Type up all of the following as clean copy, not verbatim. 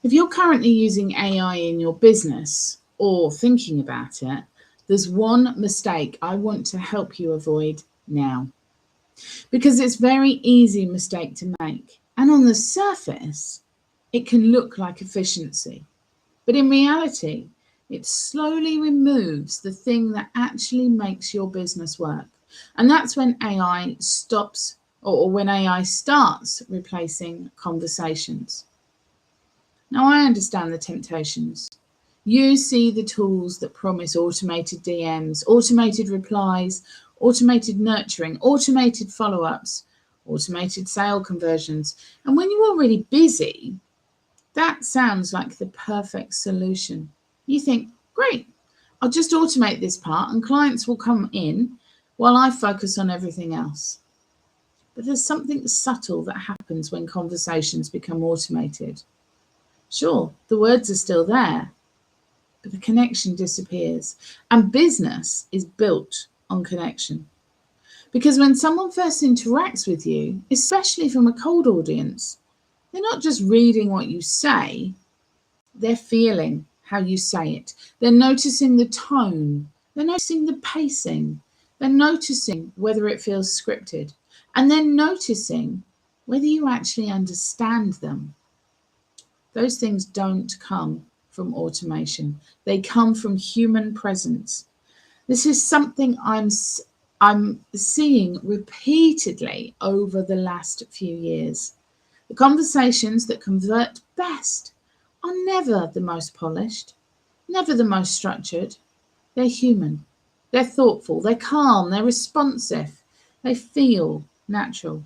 If you're currently using AI in your business or thinking about it, there's one mistake I want to help you avoid now, because it's a very easy mistake to make. And on the surface, it can look like efficiency. But in reality, it slowly removes the thing that actually makes your business work. And that's when AI stops, or when AI starts replacing conversations. Now, I understand the temptations. You see the tools that promise automated DMs, automated replies, automated nurturing, automated follow-ups, automated sale conversions. And when you're already busy, that sounds like the perfect solution. You think, great, I'll just automate this part and clients will come in while I focus on everything else. But there's something subtle that happens when conversations become automated. Sure, the words are still there, but the connection disappears. And business is built on connection. Because when someone first interacts with you, especially from a cold audience, they're not just reading what you say, they're feeling how you say it. They're noticing the tone. They're noticing the pacing. They're noticing whether it feels scripted. And they're noticing whether you actually understand them. Those things don't come from automation. They come from human presence. This is something I'm seeing repeatedly over the last few years. The conversations that convert best are never the most polished, never the most structured. They're human. They're thoughtful. They're calm. They're responsive. They feel natural.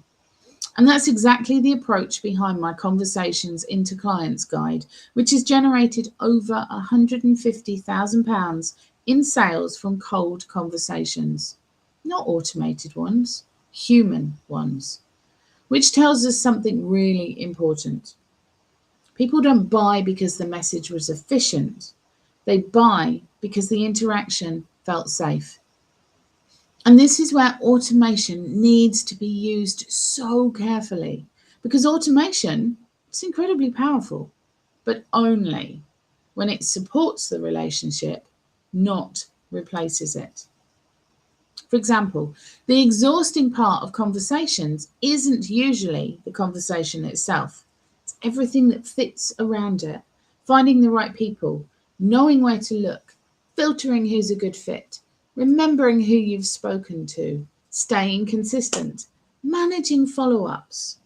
And that's exactly the approach behind my Conversations into Clients guide, which has generated over £150,000 in sales from cold conversations. Not automated ones, human ones. Which tells us something really important. People don't buy because the message was efficient. They buy because the interaction felt safe. And this is where automation needs to be used so carefully, because automation is incredibly powerful, but only when it supports the relationship, not replaces it. For example, the exhausting part of conversations isn't usually the conversation itself. It's everything that fits around it. Finding the right people, knowing where to look, filtering who's a good fit, remembering who you've spoken to, staying consistent, managing follow-ups.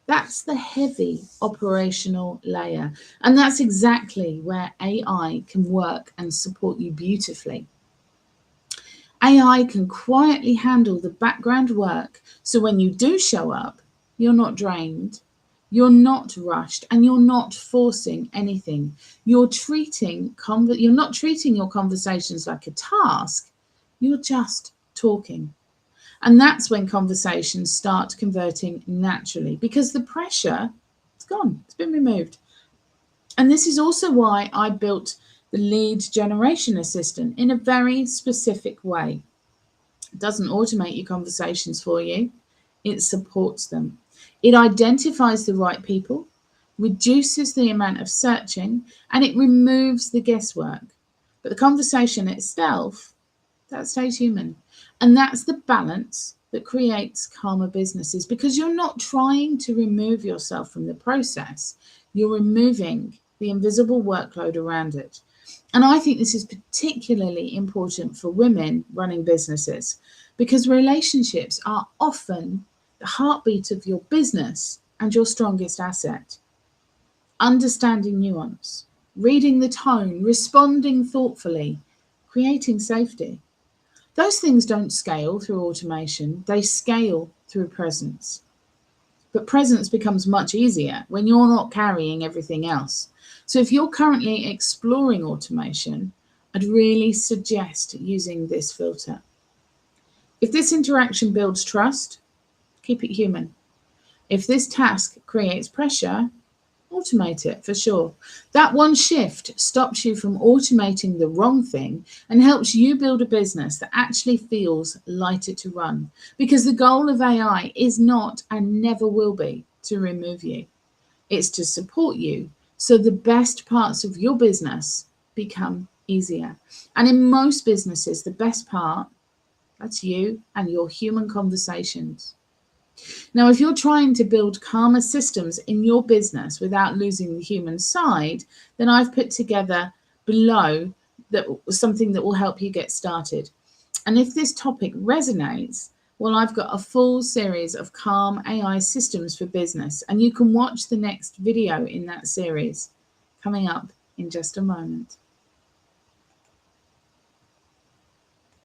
That's the heavy operational layer. And that's exactly where AI can work and support you beautifully. AI can quietly handle the background work, so when you do show up, you're not drained, you're not rushed, and you're not forcing anything. You're not treating your conversations like a task, you're just talking. And that's when conversations start converting naturally, because the pressure is gone, it's been removed. And this is also why I built the lead generation assistant in a very specific way. It doesn't automate your conversations for you, it supports them. It identifies the right people, reduces the amount of searching, and it removes the guesswork. But the conversation itself, that stays human. And that's the balance that creates calmer businesses, because you're not trying to remove yourself from the process, you're removing the invisible workload around it. And I think this is particularly important for women running businesses, because relationships are often the heartbeat of your business and your strongest asset. Understanding nuance, reading the tone, responding thoughtfully, creating safety. Those things don't scale through automation, they scale through presence. But presence becomes much easier when you're not carrying everything else. So if you're currently exploring automation, I'd really suggest using this filter. If this interaction builds trust, keep it human. If this task creates pressure, automate it for sure. That one shift stops you from automating the wrong thing and helps you build a business that actually feels lighter to run. Because the goal of AI is not and never will be to remove you. It's to support you so the best parts of your business become easier. And in most businesses, the best part, that's you and your human conversations. Now, if you're trying to build calmer systems in your business without losing the human side, then I've put together below something that will help you get started. And if this topic resonates, well, I've got a full series of calm AI systems for business, and you can watch the next video in that series coming up in just a moment.